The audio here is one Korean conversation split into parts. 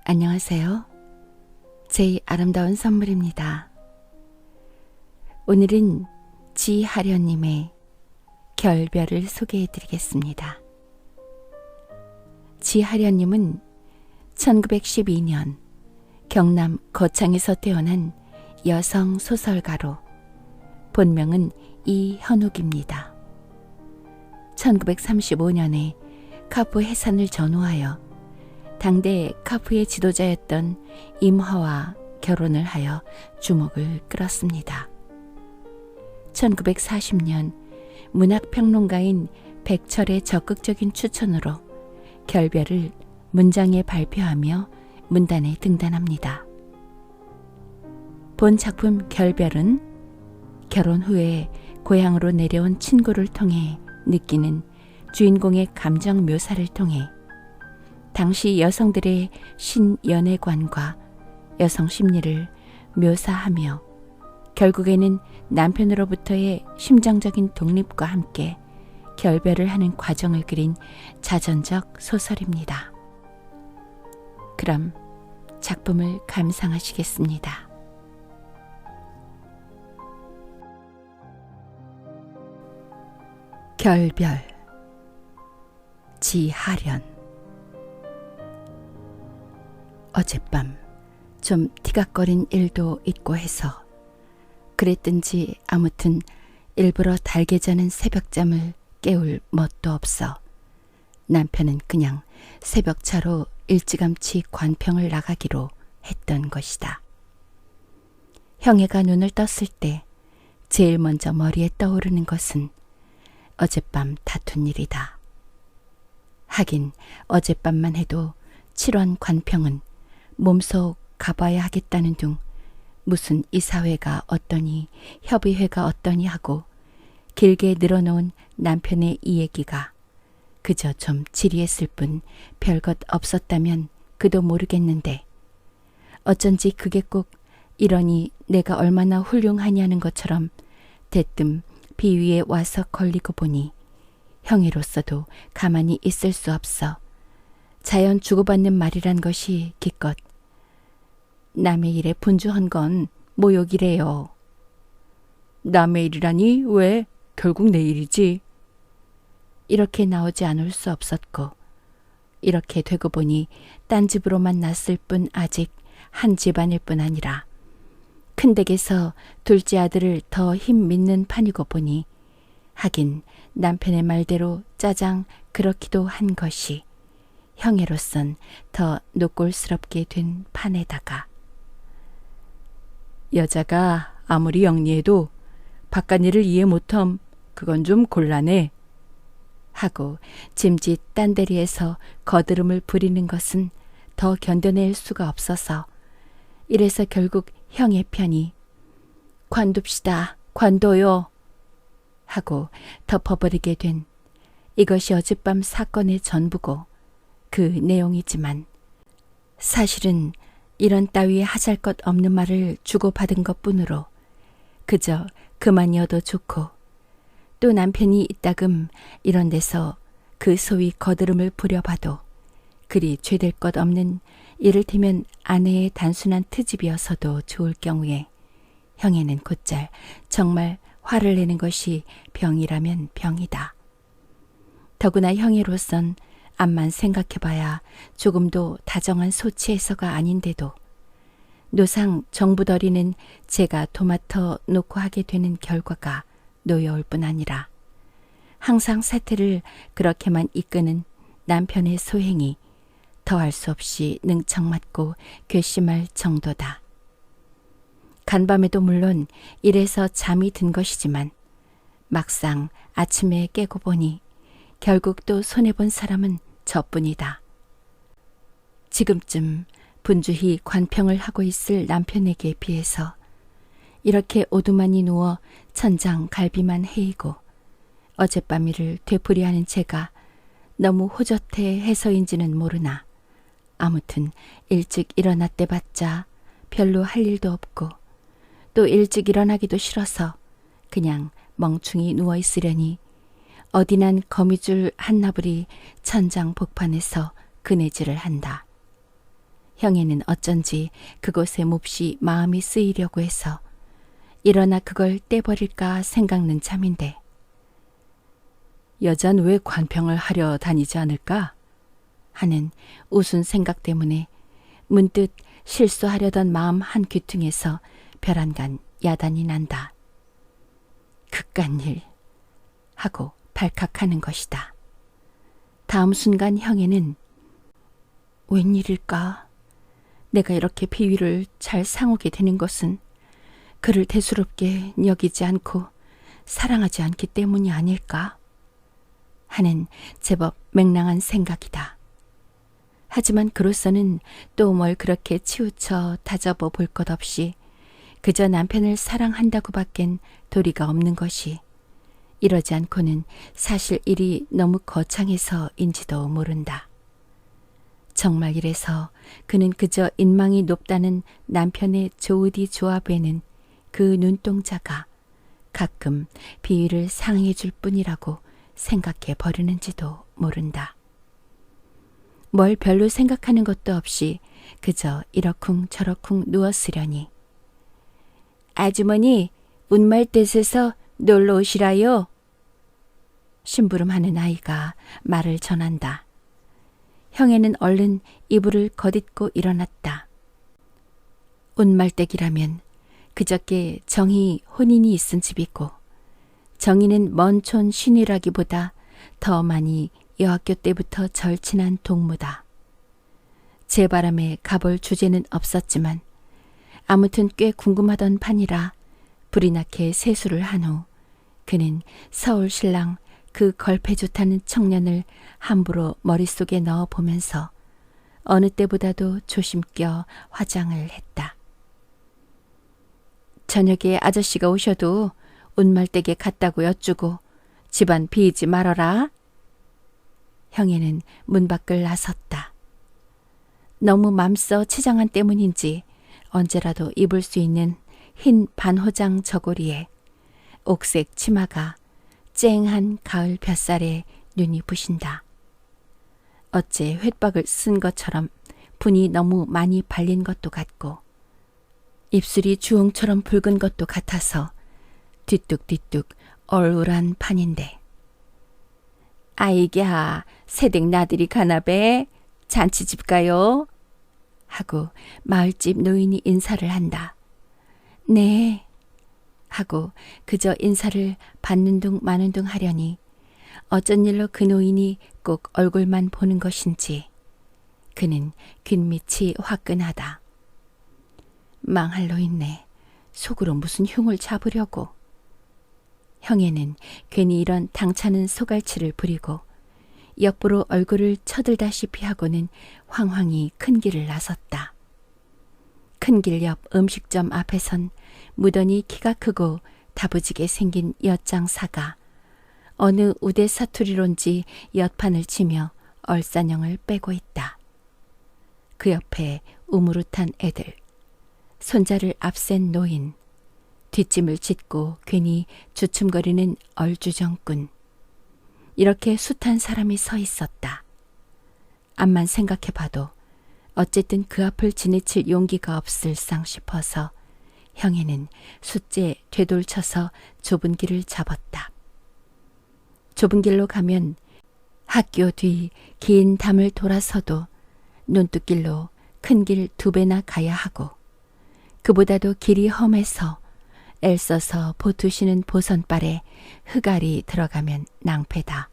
안녕하세요. 제 아름다운 선물입니다. 오늘은 지하련님의 결별을 소개해 드리겠습니다. 지하련님은 1912년 경남 거창에서 태어난 여성 소설가로 본명은 이현욱입니다. 1935년에 카프 해산을 전후하여 당대 카프의 지도자였던 임화와 결혼을 하여 주목을 끌었습니다. 1940년 문학평론가인 백철의 적극적인 추천으로 결별을 문장에 발표하며 문단에 등단합니다. 본 작품 결별은 결혼 후에 고향으로 내려온 친구를 통해 느끼는 주인공의 감정 묘사를 통해 당시 여성들의 신연애관과 여성 심리를 묘사하며 결국에는 남편으로부터의 심정적인 독립과 함께 결별을 하는 과정을 그린 자전적 소설입니다. 그럼 작품을 감상하시겠습니다. 결별 지하련. 어젯밤 좀 티각거린 일도 있고 해서 그랬든지 아무튼 일부러 달게 자는 새벽잠을 깨울 멋도 없어 남편은 그냥 새벽차로 일찌감치 관평을 나가기로 했던 것이다. 형애가 눈을 떴을 때 제일 먼저 머리에 떠오르는 것은 어젯밤 다툰 일이다. 하긴 어젯밤만 해도 7원 관평은 몸속 가봐야 하겠다는 둥 무슨 이사회가 어떠니 협의회가 어떠니 하고 길게 늘어놓은 남편의 이 얘기가 그저 좀 지리했을 뿐 별것 없었다면 그도 모르겠는데 어쩐지 그게 꼭 이러니 내가 얼마나 훌륭하냐는 것처럼 대뜸 비위에 와서 걸리고 보니 형이로서도 가만히 있을 수 없어 자연 주고받는 말이란 것이 기껏 남의 일에 분주한 건 모욕이래요. 남의 일이라니 왜? 결국 내 일이지. 이렇게 나오지 않을 수 없었고 이렇게 되고 보니 딴 집으로만 났을 뿐 아직 한 집안일 뿐 아니라 큰 댁에서 둘째 아들을 더 힘 믿는 판이고 보니 하긴 남편의 말대로 짜장 그렇기도 한 것이 형애로선 더 노골스럽게 된 판에다가 여자가 아무리 영리해도 바깥일을 이해 못함 그건 좀 곤란해 하고 짐짓 딴데리에서 거드름을 부리는 것은 더 견뎌낼 수가 없어서 이래서 결국 형의 편이 관둡시다 관둬요 하고 덮어버리게 된 이것이 어젯밤 사건의 전부고 그 내용이지만 사실은 이런 따위 하잘것 없는 말을 주고받은 것뿐으로 그저 그만이어도 좋고 또 남편이 이따금 이런 데서 그 소위 거드름을 부려봐도 그리 죄될 것 없는 이를테면 아내의 단순한 트집이어서도 좋을 경우에 형에는 곧잘 정말 화를 내는 것이 병이라면 병이다. 더구나 형애로선 암만 생각해봐야 조금도 다정한 소치해서가 아닌데도 노상 정부더리는 제가 도맡아 놓고 하게 되는 결과가 노여울 뿐 아니라 항상 사태를 그렇게만 이끄는 남편의 소행이 더할 수 없이 능청맞고 괘씸할 정도다. 간밤에도 물론 이래서 잠이 든 것이지만 막상 아침에 깨고 보니 결국 또 손해본 사람은 저뿐이다. 지금쯤 분주히 관평을 하고 있을 남편에게 비해서 이렇게 오두만이 누워 천장 갈비만 헤이고 어젯밤 일을 되풀이하는 제가 너무 호젓해 해서인지는 모르나 아무튼 일찍 일어났대 봤자 별로 할 일도 없고 또 일찍 일어나기도 싫어서 그냥 멍충이 누워있으려니 어디난 거미줄 한 나불이 천장 복판에서 그네질을 한다. 형에는 어쩐지 그곳에 몹시 마음이 쓰이려고 해서 일어나 그걸 떼버릴까 생각는 참인데 여잔 왜 관평을 하려 다니지 않을까? 하는 우스운 생각 때문에 문득 실수하려던 마음 한 귀퉁에서 별안간 야단이 난다. 그깟일 하고 발칵하는 것이다. 다음 순간 형에는 웬일일까? 내가 이렇게 비위를 잘 상오게 되는 것은 그를 대수롭게 여기지 않고 사랑하지 않기 때문이 아닐까? 하는 제법 맹랑한 생각이다. 하지만 그로서는 또 뭘 그렇게 치우쳐 다잡아 볼 것 없이 그저 남편을 사랑한다고 밖엔 도리가 없는 것이 이러지 않고는 사실 일이 너무 거창해서인지도 모른다. 정말 이래서 그는 그저 인망이 높다는 남편의 조으디 조합에는 그 눈동자가 가끔 비위를 상해 줄 뿐이라고 생각해 버리는지도 모른다. 뭘 별로 생각하는 것도 없이 그저 이러쿵 저러쿵 누웠으려니 아주머니 운말뜻에서 놀러 오시라요. 심부름하는 아이가 말을 전한다. 형에는 얼른 이불을 걷잇고 일어났다. 운말댁이라면 그저께 정희 혼인이 있은 집이고 정희는 먼 촌 신이라기보다 더 많이 여학교 때부터 절친한 동무다. 제 바람에 가볼 주제는 없었지만 아무튼 꽤 궁금하던 판이라 불이 나게 세수를 한 후 그는 서울 신랑 그 걸패 좋다는 청년을 함부로 머릿속에 넣어보면서 어느 때보다도 조심껴 화장을 했다. 저녁에 아저씨가 오셔도 운말댁에 갔다고 여쭈고 집안 비이지 말어라. 형에는 문 밖을 나섰다. 너무 맘써 치장한 때문인지 언제라도 입을 수 있는 흰 반호장 저고리에 옥색 치마가 쨍한 가을 볕살에 눈이 부신다. 어째 횟박을 쓴 것처럼 분이 너무 많이 발린 것도 같고 입술이 주홍처럼 붉은 것도 같아서 뒤뚝뒤뚝 얼울한 판인데 아이랴 새댁 나들이 가나배 잔치집 가요? 하고 마을집 노인이 인사를 한다. 네 하고 그저 인사를 받는 둥 마는 둥 하려니 어쩐 일로 그 노인이 꼭 얼굴만 보는 것인지 그는 귓밑이 화끈하다. 망할 노인네 속으로 무슨 흉을 잡으려고. 형에는 괜히 이런 당차는 소갈치를 부리고 옆으로 얼굴을 쳐들다시피 하고는 황황히 큰 길을 나섰다. 큰 길 옆 음식점 앞에선 무던히 키가 크고 다부지게 생긴 엿장사가 어느 우대 사투리론지 엿판을 치며 얼싸녕을 빼고 있다. 그 옆에 우무릇한 애들, 손자를 앞센 노인, 뒷짐을 싣고 괜히 주춤거리는 얼주정꾼. 이렇게 숱한 사람이 서 있었다. 암만 생각해봐도 어쨌든 그 앞을 지내칠 용기가 없을상 싶어서 형에는 숫제 되돌쳐서 좁은 길을 잡았다. 좁은 길로 가면 학교 뒤 긴 담을 돌아서도 논뚝길로 큰 길 2배나 가야 하고 그보다도 길이 험해서 애써서 보투시는 보선발에 흑알이 들어가면 낭패다.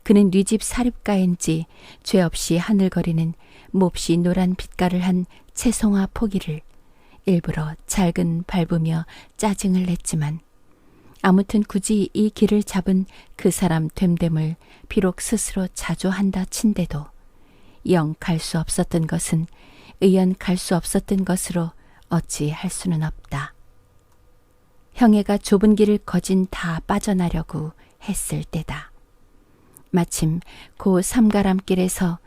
그는 네 집 사립가인지 죄 없이 하늘거리는 몹시 노란 빛깔을 한 채송화 포기를 일부러 잘근 밟으며 짜증을 냈지만 아무튼 굳이 이 길을 잡은 그 사람 됨됨을 비록 스스로 자조한다 친데도 영 갈 수 없었던 것은 의연 갈 수 없었던 것으로 어찌 할 수는 없다. 형애가 좁은 길을 거진 다 빠져나려고 했을 때다. 마침 고 삼가람길에서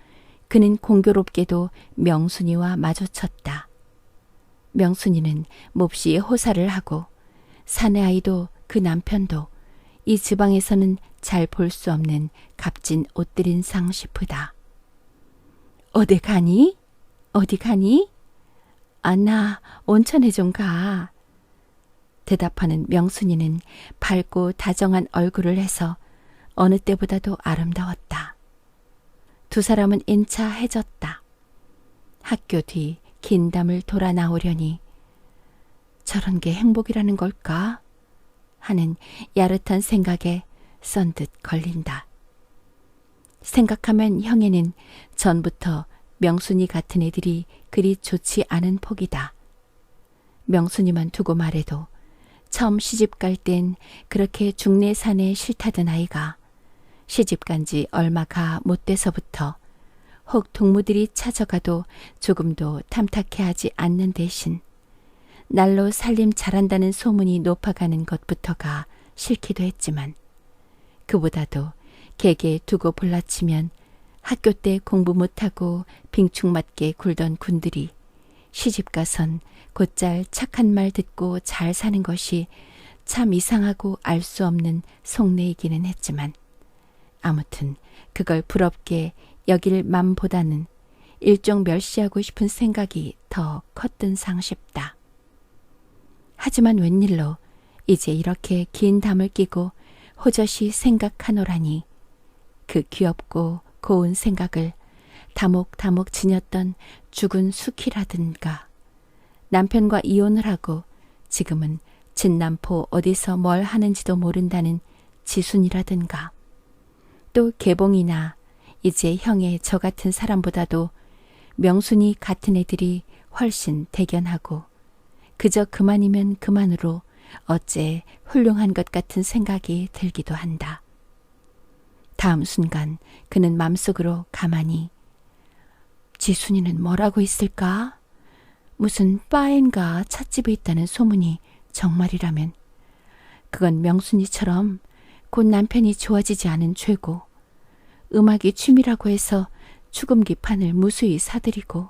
그는 공교롭게도 명순이와 마주쳤다. 명순이는 몹시 호사를 하고 사내 아이도 그 남편도 이 지방에서는 잘 볼 수 없는 값진 옷들인 상 싶으다. 어디 가니? 어디 가니? 아, 나 온천에 좀 가. 대답하는 명순이는 밝고 다정한 얼굴을 해서 어느 때보다도 아름다웠다. 두 사람은 인차 해졌다. 학교 뒤 긴 담을 돌아 나오려니 저런 게 행복이라는 걸까? 하는 야릇한 생각에 썬듯 걸린다. 생각하면 형에는 전부터 명순이 같은 애들이 그리 좋지 않은 폭이다. 명순이만 두고 말해도 처음 시집 갈 땐 그렇게 중내산에 싫다던 아이가 시집 간 지 얼마가 못 돼서부터 혹 동무들이 찾아가도 조금도 탐탁해하지 않는 대신 날로 살림 잘한다는 소문이 높아가는 것부터가 싫기도 했지만 그보다도 개개 두고 볼라치면 학교 때 공부 못하고 빙충맞게 굴던 군들이 시집가선 곧잘 착한 말 듣고 잘 사는 것이 참 이상하고 알 수 없는 속내이기는 했지만 아무튼 그걸 부럽게 여길 맘보다는 일종 멸시하고 싶은 생각이 더 컸던상 싶다. 하지만 웬일로 이제 이렇게 긴 담을 끼고 호젓이 생각하노라니 그 귀엽고 고운 생각을 다목다목 지녔던 죽은 숙희라든가 남편과 이혼을 하고 지금은 진남포 어디서 뭘 하는지도 모른다는 지순이라든가 또 개봉이나 이제 형의 저 같은 사람보다도 명순이 같은 애들이 훨씬 대견하고 그저 그만이면 그만으로 어째 훌륭한 것 같은 생각이 들기도 한다. 다음 순간 그는 맘속으로 가만히 지순이는 뭐라고 있을까? 무슨 바엔가 찻집에 있다는 소문이 정말이라면 그건 명순이처럼 곧 남편이 좋아지지 않은 죄고 음악이 취미라고 해서 축음기 판을 무수히 사들이고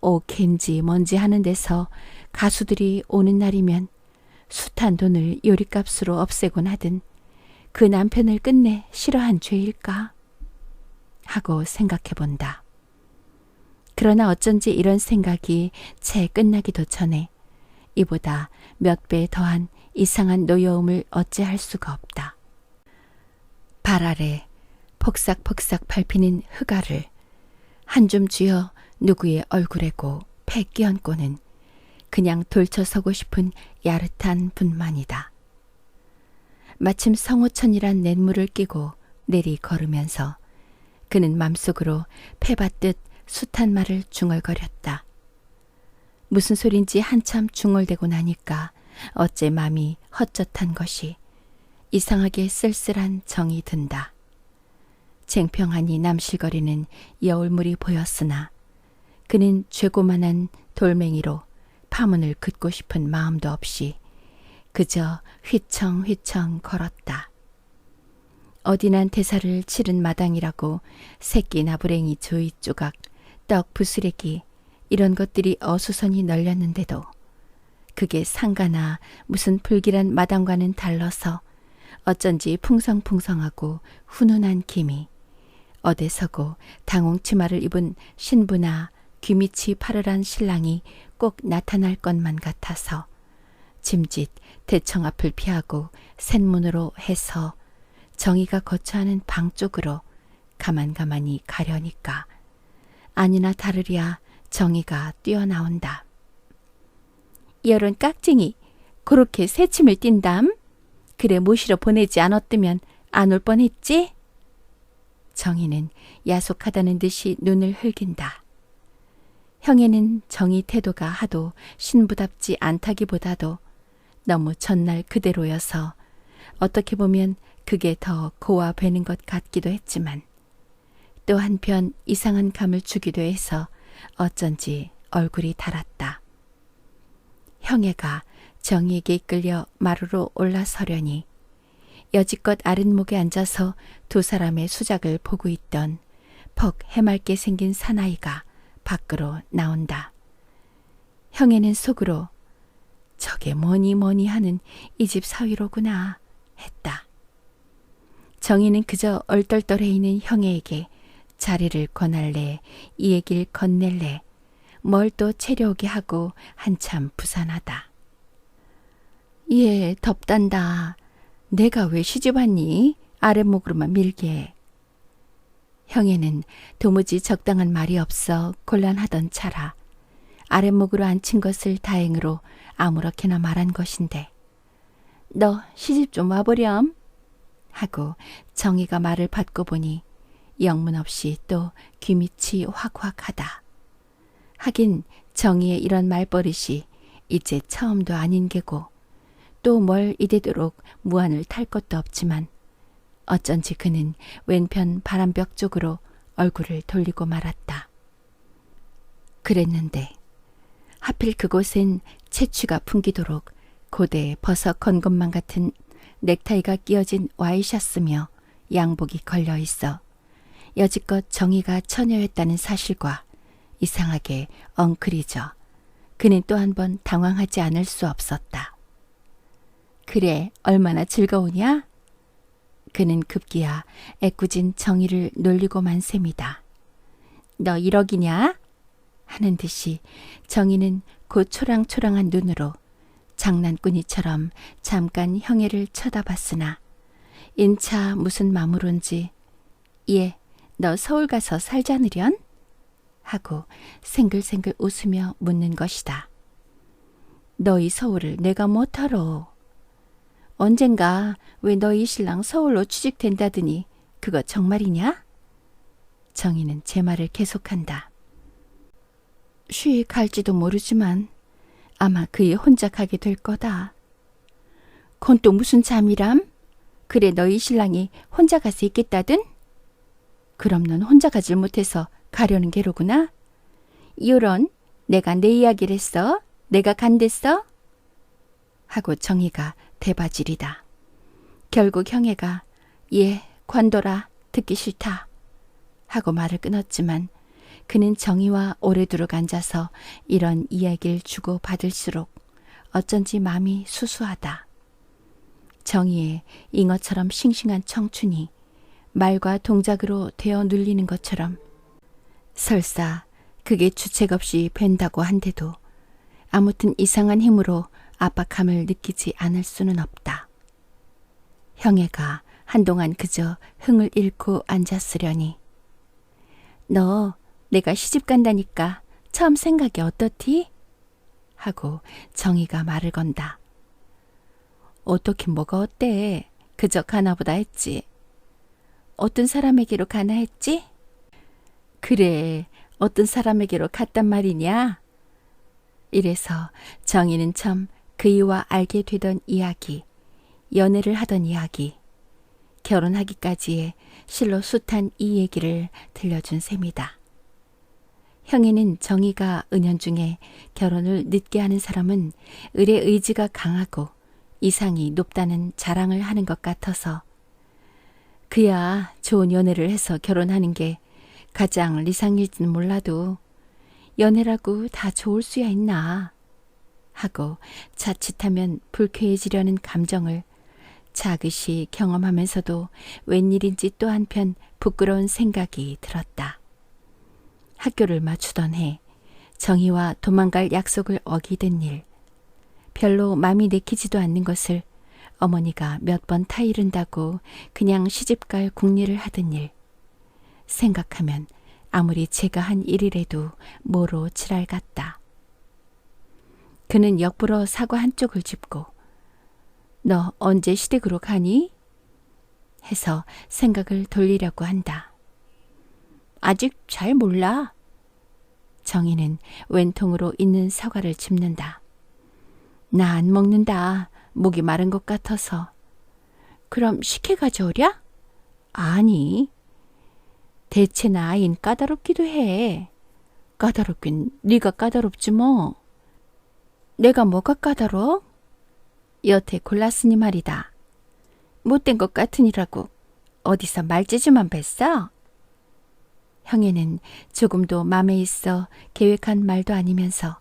오케인지 뭔지 하는 데서 가수들이 오는 날이면 숱한 돈을 요리값으로 없애곤 하든 그 남편을 끝내 싫어한 죄일까? 하고 생각해 본다. 그러나 어쩐지 이런 생각이 채 끝나기도 전에 이보다 몇 배 더한 이상한 노여움을 어찌할 수가 없다. 발 아래 폭삭폭삭 밟히는 흑알을 한 줌 쥐어 누구의 얼굴에고 패 끼얹고는 그냥 돌쳐서고 싶은 야릇한 분만이다. 마침 성호천이란 냇물을 끼고 내리 걸으면서 그는 맘속으로 패받듯 숱한 말을 중얼거렸다. 무슨 소린지 한참 중얼대고 나니까 어째 맘이 헛젓한 것이 이상하게 쓸쓸한 정이 든다. 쟁평하니 남실거리는 여울물이 보였으나 그는 죄고만한 돌멩이로 파문을 긋고 싶은 마음도 없이 그저 휘청휘청 걸었다. 어디난 대사를 치른 마당이라고 새끼 나부랭이 조이 조각, 떡 부스레기 이런 것들이 어수선히 널렸는데도 그게 상가나 무슨 불길한 마당과는 달라서 어쩐지 풍성풍성하고 훈훈한 김이 어디서고 당홍치마를 입은 신부나 귀밑이 파르란 신랑이 꼭 나타날 것만 같아서 짐짓 대청 앞을 피하고 셋문으로 해서 정의가 거처하는 방 쪽으로 가만가만히 가려니까 아니나 다르랴 정의가 뛰어나온다. 여론 깍쟁이 그렇게 새침을 띈담? 그래 모시러 보내지 않았으면 안 올 뻔했지? 정의는 야속하다는 듯이 눈을 흘긴다. 형에는 정의 태도가 하도 신부답지 않다기보다도 너무 전날 그대로여서 어떻게 보면 그게 더 고와 배는 것 같기도 했지만 또 한편 이상한 감을 주기도 해서 어쩐지 얼굴이 달았다. 형애가 정의에게 이끌려 마루로 올라서려니 여지껏 아랫목에 앉아서 두 사람의 수작을 보고 있던 퍽 해맑게 생긴 사나이가 밖으로 나온다. 형애는 속으로 저게 뭐니 하는 이 집 사위로구나 했다. 정의는 그저 얼떨떨해 있는 형애에게 자리를 권할래 이 얘기를 건넬래 뭘 또 채려오게 하고 한참 부산하다. 예, 덥단다. 내가 왜 시집 왔니? 아랫목으로만 밀게. 형에는 도무지 적당한 말이 없어 곤란하던 차라 아랫목으로 앉힌 것을 다행으로 아무렇게나 말한 것인데 너 시집 좀 와보렴 하고 정희가 말을 받고 보니 영문 없이 또 귀밑이 확확하다. 하긴 정희의 이런 말버릇이 이제 처음도 아닌 게고 또 뭘 이대도록 무안을 탈 것도 없지만 어쩐지 그는 왼편 바람벽 쪽으로 얼굴을 돌리고 말았다. 그랬는데 하필 그곳엔 채취가 풍기도록 고대에 버섯 건 것만 같은 넥타이가 끼어진 와이셔츠며 양복이 걸려 있어 여지껏 정희가 처녀였다는 사실과 이상하게 엉클이져 그는 또 한 번 당황하지 않을 수 없었다. 그래, 얼마나 즐거우냐? 그는 급기야 애꿎은 정희를 놀리고만 셈이다. 너 1억이냐? 하는 듯이 정희는 곧 초랑초랑한 눈으로 장난꾸니처럼 잠깐 형애를 쳐다봤으나 인차 무슨 마음으론지 예, 너 서울 가서 살자느련? 하고 생글생글 웃으며 묻는 것이다. 너희 서울을 내가 못하러. 언젠가 왜 너희 신랑 서울로 취직된다더니 그거 정말이냐? 정희는 제 말을 계속한다. 쉬 갈지도 모르지만 아마 그이 혼자 가게 될 거다. 그건 또 무슨 잠이람? 그래 너희 신랑이 혼자 가서 있겠다든? 그럼 넌 혼자 가질 못해서 가려는 게로구나? 요런 내가 내 이야기를 했어? 내가 간댔어? 하고 정희가 대바질이다. 결국 형애가 예, 관둬라, 듣기 싫다 하고 말을 끊었지만 그는 정희와 오래도록 앉아서 이런 이야기를 주고 받을수록 어쩐지 마음이 수수하다. 정희의 잉어처럼 싱싱한 청춘이 말과 동작으로 되어 눌리는 것처럼 설사 그게 주책 없이 벤다고 한데도 아무튼 이상한 힘으로 압박함을 느끼지 않을 수는 없다. 형애가 한동안 그저 흥을 잃고 앉았으려니 너 내가 시집 간다니까 처음 생각이 어떻디? 하고 정희가 말을 건다. 어떻긴 뭐가 어때? 그저 가나보다 했지. 어떤 사람에게로 가나 했지? 그래, 어떤 사람에게로 갔단 말이냐? 이래서 정희는 참 그이와 알게 되던 이야기, 연애를 하던 이야기, 결혼하기까지의 실로 숱한 이 얘기를 들려준 셈이다. 형에는 정희가 은연중에 결혼을 늦게 하는 사람은 을의 의지가 강하고 이상이 높다는 자랑을 하는 것 같아서 그야 좋은 연애를 해서 결혼하는 게 가장 리상일지는 몰라도 연애라고 다 좋을 수야 있나 하고 자칫하면 불쾌해지려는 감정을 자긋이 경험하면서도 웬일인지 또 한편 부끄러운 생각이 들었다. 학교를 마치던 해 정희와 도망갈 약속을 어기던 일, 별로 마음이 내키지도 않는 것을 어머니가 몇 번 타이른다고 그냥 시집갈 궁리를 하던 일, 생각하면 아무리 제가 한 일이라도 모로 지랄 같다. 그는 역부러 사과 한쪽을 짚고 너 언제 시댁으로 가니? 해서 생각을 돌리려고 한다. 아직 잘 몰라. 정희는 왼통으로 있는 사과를 짚는다. 나 안 먹는다. 목이 마른 것 같아서. 그럼 식혜 가져오랴? 아니. 대체 나 아인 까다롭기도 해. 까다롭긴 네가 까다롭지 뭐. 내가 뭐가 까다로워? 여태 골랐으니 말이다. 못된 것 같으니라고 어디서 말재주만 뵀어? 형에는 조금도 맘에 있어 계획한 말도 아니면서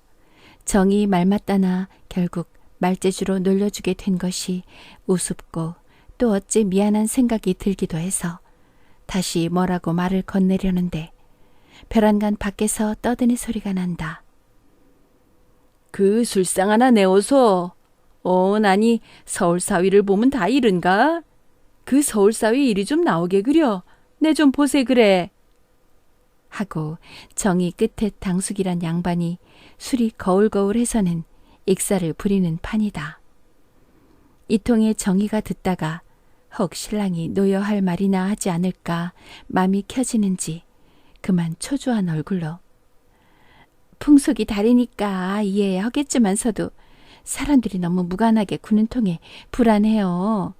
정이 말 맞다나 결국 말재주로 놀려주게 된 것이 우습고 또 어찌 미안한 생각이 들기도 해서 다시 뭐라고 말을 건네려는데 벼랑간 밖에서 떠드는 소리가 난다. 그 술상 하나 내어서 나니 서울사위를 보면 다 이른가? 그 서울사위 일이 좀 나오게 그려. 내 좀 보세 그래. 하고 정이 끝에 당숙이란 양반이 술이 거울거울해서는 익사를 부리는 판이다. 이 통에 정이가 듣다가 혹 신랑이 노여할 말이나 하지 않을까 맘이 켜지는지 그만 초조한 얼굴로 풍속이 다르니까 이해하겠지만서도 사람들이 너무 무관하게 구는 통에 불안해요.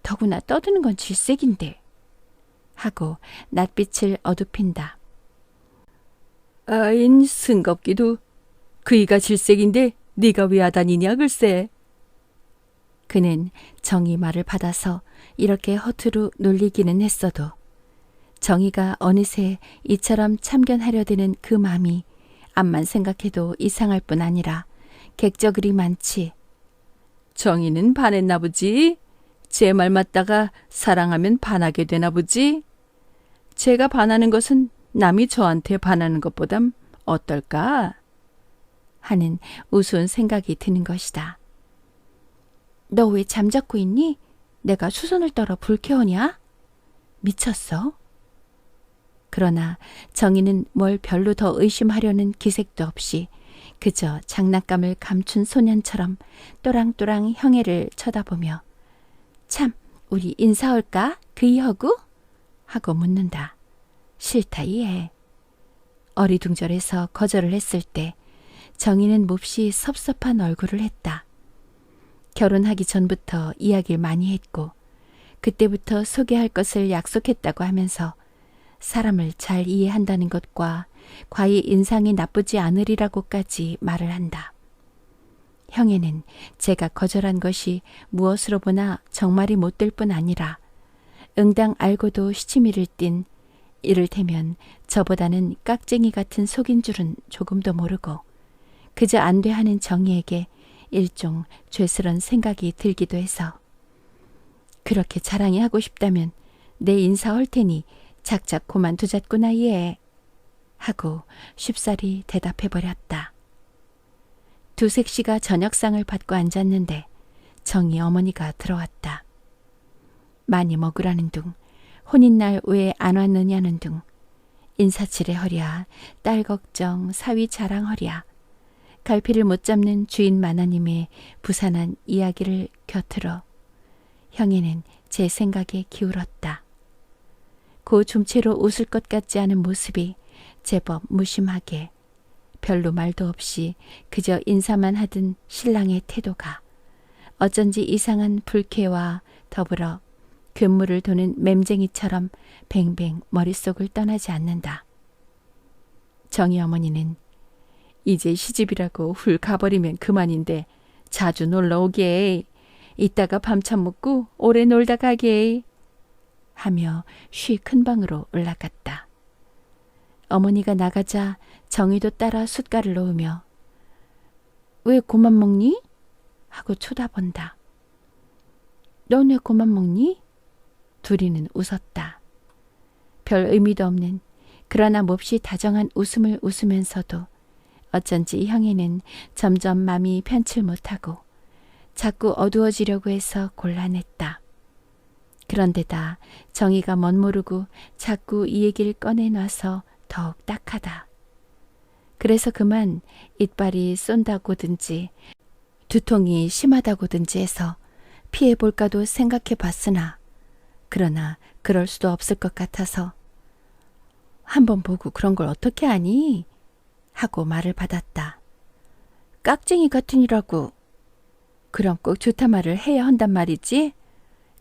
더구나 떠드는 건 질색인데. 하고 낯빛을 어둡힌다. 아인 승겁기도 그이가 질색인데 네가 왜 하다니냐 글쎄. 그는 정이 말을 받아서 이렇게 허투루 놀리기는 했어도 정이가 어느새 이처럼 참견하려 드는 그 맘이 암만 생각해도 이상할 뿐 아니라 객저그리 많지. 정이는 반했나 보지. 제 말 맞다가 사랑하면 반하게 되나 보지. 제가 반하는 것은 남이 저한테 반하는 것보담 어떨까? 하는 우스운 생각이 드는 것이다. 너 왜 잠자고 있니? 내가 수선을 떨어 불쾌하냐? 미쳤어? 그러나 정희는 뭘 별로 더 의심하려는 기색도 없이 그저 장난감을 감춘 소년처럼 또랑또랑 형애를 쳐다보며 참 우리 인사할까? 그이하고? 하고 묻는다. 싫다 이해. 어리둥절해서 거절을 했을 때 정희는 몹시 섭섭한 얼굴을 했다. 결혼하기 전부터 이야기를 많이 했고 그때부터 소개할 것을 약속했다고 하면서 사람을 잘 이해한다는 것과 과히 인상이 나쁘지 않으리라고까지 말을 한다. 형에는 제가 거절한 것이 무엇으로 보나 정말이 못될 뿐 아니라 응당 알고도 시치미를 띤 이를테면 저보다는 깍쟁이 같은 속인 줄은 조금도 모르고 그저 안 돼 하는 정의에게 일종 죄스런 생각이 들기도 해서 그렇게 자랑이 하고 싶다면 내 인사할 테니 작작 그만두자꾸나 예. 하고 쉽사리 대답해버렸다. 두색씨가 저녁상을 받고 앉았는데 정희 어머니가 들어왔다. 많이 먹으라는 둥, 혼인날 왜 안 왔느냐는 둥, 인사치레 허랴, 딸 걱정, 사위 자랑 허랴, 갈피를 못 잡는 주인 마나님의 부산한 이야기를 곁들어 형에는 제 생각에 기울었다. 그 좀채로 웃을 것 같지 않은 모습이 제법 무심하게 별로 말도 없이 그저 인사만 하던 신랑의 태도가 어쩐지 이상한 불쾌와 더불어 괴물을 도는 맴쟁이처럼 뱅뱅 머릿속을 떠나지 않는다. 정희 어머니는 이제 시집이라고 훌 가버리면 그만인데 자주 놀러 오게. 이따가 밤참 먹고 오래 놀다 가게. 하며 쉬 큰 방으로 올라갔다. 어머니가 나가자 정희도 따라 숟갈을 놓으며 왜 고만 먹니? 하고 쳐다본다. 넌 왜 고만 먹니? 둘이는 웃었다. 별 의미도 없는 그러나 몹시 다정한 웃음을 웃으면서도 어쩐지 형에는 점점 맘이 편칠 못하고 자꾸 어두워지려고 해서 곤란했다. 그런데다 정희가 멋모르고 자꾸 이 얘기를 꺼내놔서 더욱 딱하다. 그래서 그만 이빨이 쏜다고든지 두통이 심하다고든지 해서 피해볼까도 생각해봤으나 그러나 그럴 수도 없을 것 같아서 한번 보고 그런 걸 어떻게 하니? 하고 말을 받았다. 깍쟁이 같으니라고. 그럼 꼭 좋다 말을 해야 한단 말이지?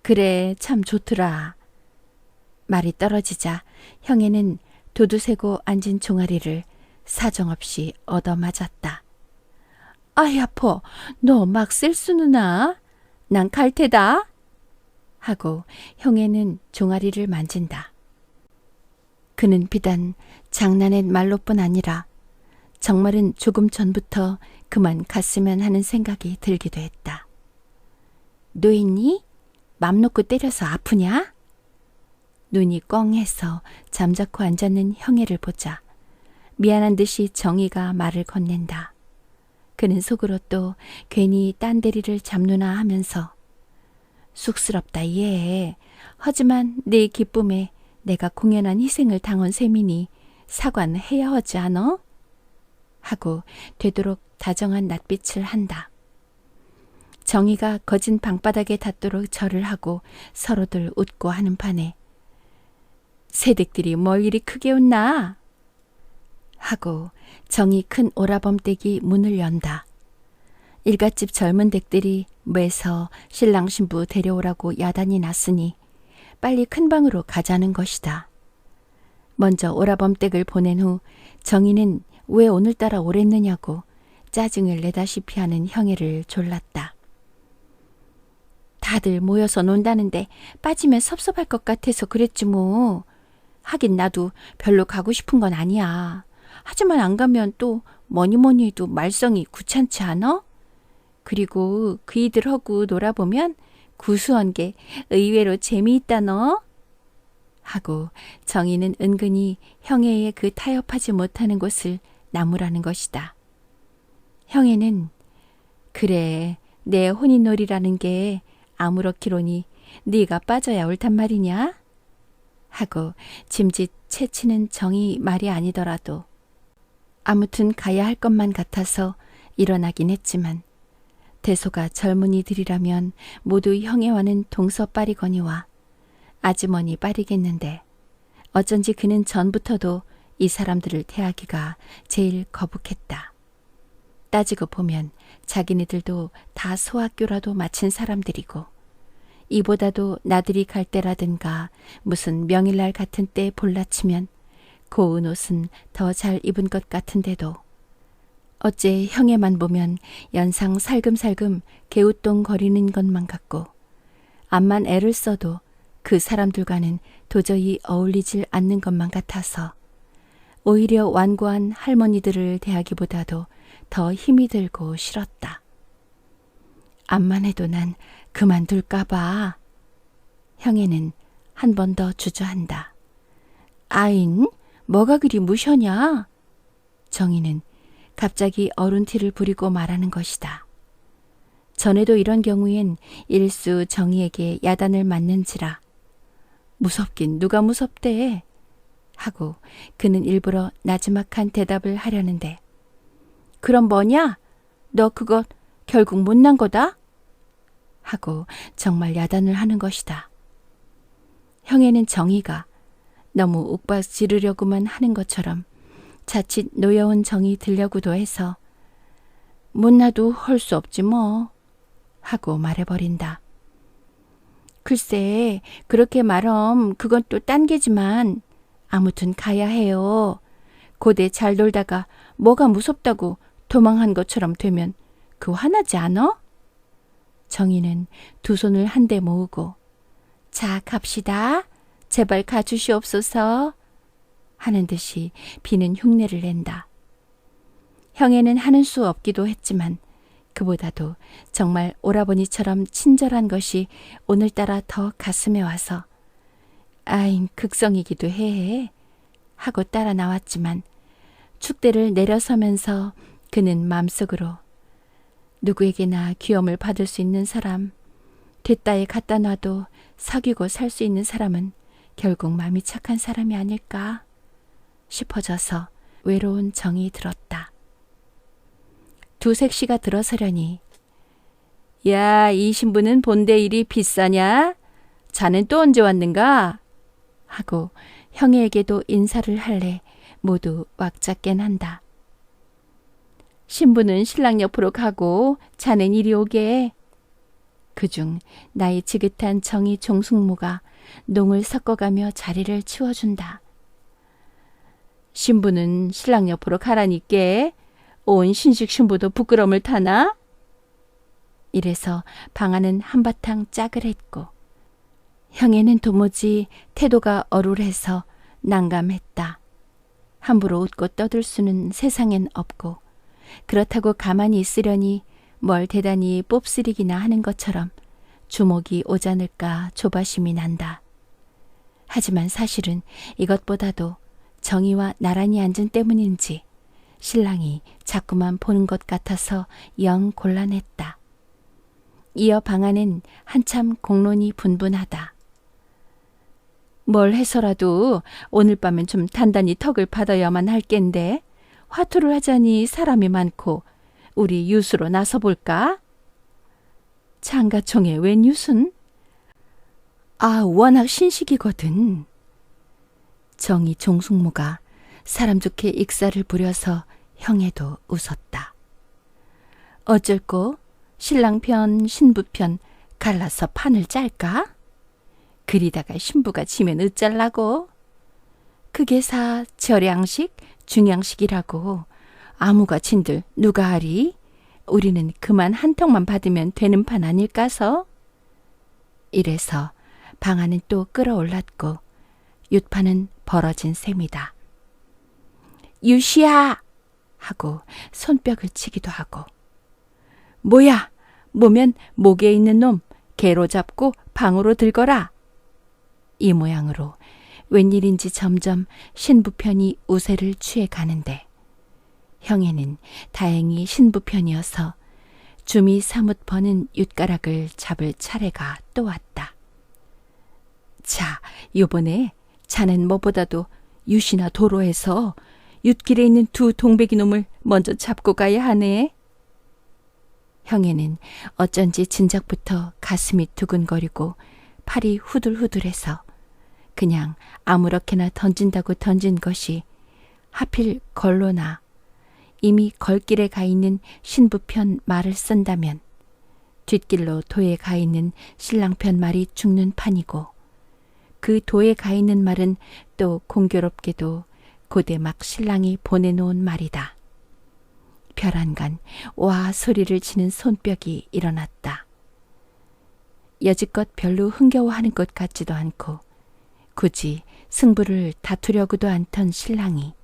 그래 참 좋더라. 말이 떨어지자 형에는 도두새고 앉은 종아리를 사정없이 얻어맞았다. 아이 아파. 너 막 쓸수 누나. 난 갈 테다. 하고 형에는 종아리를 만진다. 그는 비단 장난의 말로뿐 아니라 정말은 조금 전부터 그만 갔으면 하는 생각이 들기도 했다. 노했니? 맘 놓고 때려서 아프냐? 눈이 꽝해서 잠자코 앉았는 형애를 보자 미안한 듯이 정희가 말을 건넨다. 그는 속으로 또 괜히 딴 대리를 잡누나 하면서 쑥스럽다 얘. 하지만 네 기쁨에 내가 공연한 희생을 당한 셈이니 사과는 해야 하지 않어? 하고 되도록 다정한 낯빛을 한다. 정희가 거진 방바닥에 닿도록 절을 하고 서로들 웃고 하는 판에 새댁들이 뭘 이리 크게 웃나? 하고 정이 큰 오라범떼기 문을 연다. 일갓집 젊은 댁들이 매서 신랑 신부 데려오라고 야단이 났으니 빨리 큰 방으로 가자는 것이다. 먼저 오라범댁을 보낸 후 정희는 왜 오늘따라 오랬느냐고 짜증을 내다시피 하는 형애를 졸랐다. 다들 모여서 논다는데 빠지면 섭섭할 것 같아서 그랬지 뭐. 하긴 나도 별로 가고 싶은 건 아니야. 하지만 안 가면 또 뭐니 해도 말썽이 귀찮지 않아? 그리고 그 이들하고 놀아보면 구수한 게 의외로 재미있다 너. 하고 정희는 은근히 형애의 그 타협하지 못하는 곳을 나무라는 것이다. 형애는 그래 내 혼인놀이라는 게 아무렇기로니 네가 빠져야 옳단 말이냐? 하고 짐짓 채치는 정이 말이 아니더라도 아무튼 가야 할 것만 같아서 일어나긴 했지만 대소가 젊은이들이라면 모두 형애와는 동서빠리거니와 아주머니 빠리겠는데 어쩐지 그는 전부터도 이 사람들을 대하기가 제일 거북했다. 따지고 보면 자기네들도 다 소학교라도 마친 사람들이고 이보다도 나들이 갈 때라든가 무슨 명일날 같은 때 볼라치면 고운 옷은 더 잘 입은 것 같은데도 어째 형애만 보면 연상 살금살금 개우똥 거리는 것만 같고 암만 애를 써도 그 사람들과는 도저히 어울리질 않는 것만 같아서 오히려 완고한 할머니들을 대하기보다도 더 힘이 들고 싫었다. 암만 해도 난 그만둘까 봐. 형애는 한 번 더 주저한다. 아인, 뭐가 그리 무셔냐? 정희는 갑자기 어른 티를 부리고 말하는 것이다. 전에도 이런 경우엔 일수 정희에게 야단을 맞는지라 무섭긴 누가 무섭대 하고 그는 일부러 나지막한 대답을 하려는데 그럼 뭐냐? 너 그거 결국 못난 거다? 하고 정말 야단을 하는 것이다. 형애는 정희가 너무 욱박 지르려고만 하는 것처럼 자칫 노여운 정이 들려고도 해서 못나도 할 수 없지 뭐 하고 말해버린다. 글쎄 그렇게 말함 그건 또 딴 게지만 아무튼 가야 해요. 고대 잘 놀다가 뭐가 무섭다고 도망한 것처럼 되면 그 화나지 않어? 정희는 두 손을 한데 모으고 자 갑시다. 제발 가주시옵소서 하는 듯이 비는 흉내를 낸다. 형애는 하는 수 없기도 했지만 그보다도 정말 오라버니처럼 친절한 것이 오늘따라 더 가슴에 와서 아인 극성이기도 해 하고 따라 나왔지만 축대를 내려서면서 그는 마음속으로 누구에게나 귀염을 받을 수 있는 사람, 뒷다에 갖다 놔도 사귀고 살 수 있는 사람은 결국 마음이 착한 사람이 아닐까 싶어져서 외로운 정이 들었다. 두색시가 들어서려니 야, 이 신부는 본데 일이 비싸냐? 자넨 또 언제 왔는가? 하고 형에게도 인사를 할래 모두 왁잡게 난다. 신부는 신랑 옆으로 가고 자넨 이리 오게. 그중 나이 지긋한 정이 종숙모가 농을 섞어가며 자리를 치워준다. 신부는 신랑 옆으로 가라니께 온 신식 신부도 부끄러움을 타나? 이래서 방안은 한바탕 짝을 했고 형에는 도무지 태도가 어룰해서 난감했다. 함부로 웃고 떠들 수는 세상엔 없고 그렇다고 가만히 있으려니 뭘 대단히 뽐쓰리기나 하는 것처럼 주목이 오자늘까 조바심이 난다. 하지만 사실은 이것보다도 정의와 나란히 앉은 때문인지 신랑이 자꾸만 보는 것 같아서 영 곤란했다. 이어 방 안은 한참 공론이 분분하다. 뭘 해서라도 오늘 밤엔 좀 단단히 턱을 받아야만 할 겐데 화투를 하자니 사람이 많고 우리 유수로 나서볼까? 장가총에 웬 유순? 아, 워낙 신식이거든. 정이 종숙모가 사람 좋게 익사를 부려서 형에도 웃었다. 어쩔꼬 신랑 편 신부 편 갈라서 판을 짤까? 그리다가 신부가 지면 어쩔라고? 그게 사 절양식 중양식이라고 아무가 진들 누가 하리? 우리는 그만 한 통만 받으면 되는 판 아닐까서? 이래서 방 안은 또 끌어올랐고 윷판은 벌어진 셈이다. 유시야! 하고 손뼉을 치기도 하고 뭐야! 모면 목에 있는 놈 개로 잡고 방으로 들거라! 이 모양으로 웬일인지 점점 신부편이 우세를 취해 가는데 형에는 다행히 신부편이어서 줌이 사뭇 버는 윷가락을 잡을 차례가 또 왔다. 자, 요번에 자넨 뭐보다도 유시나 도로에서 윷길에 있는 두 동백이 놈을 먼저 잡고 가야 하네. 형에는 어쩐지 진작부터 가슴이 두근거리고 팔이 후들후들해서 그냥 아무렇게나 던진다고 던진 것이 하필 걸로나 이미 걸길에 가 있는 신부편 말을 쓴다면 뒷길로 도에 가 있는 신랑편 말이 죽는 판이고 그 도에 가 있는 말은 또 공교롭게도 고대 막 신랑이 보내놓은 말이다. 별안간 와 소리를 치는 손뼉이 일어났다. 여지껏 별로 흥겨워하는 것 같지도 않고 굳이 승부를 다투려고도 않던 신랑이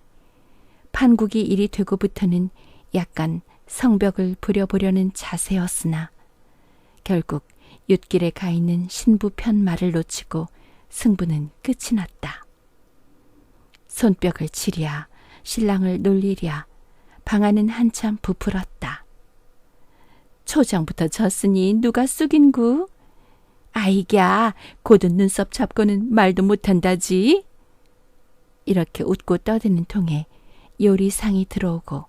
판국이 일이 되고부터는 약간 성벽을 부려보려는 자세였으나 결국 윷길에 가 있는 신부 편 말을 놓치고 승부는 끝이 났다. 손뼉을 치랴 신랑을 놀리랴 방 안은 한참 부풀었다. 초장부터 졌으니 누가 쑥인구? 아이갸 곧은 눈썹 잡고는 말도 못한다지. 이렇게 웃고 떠드는 통에 요리상이 들어오고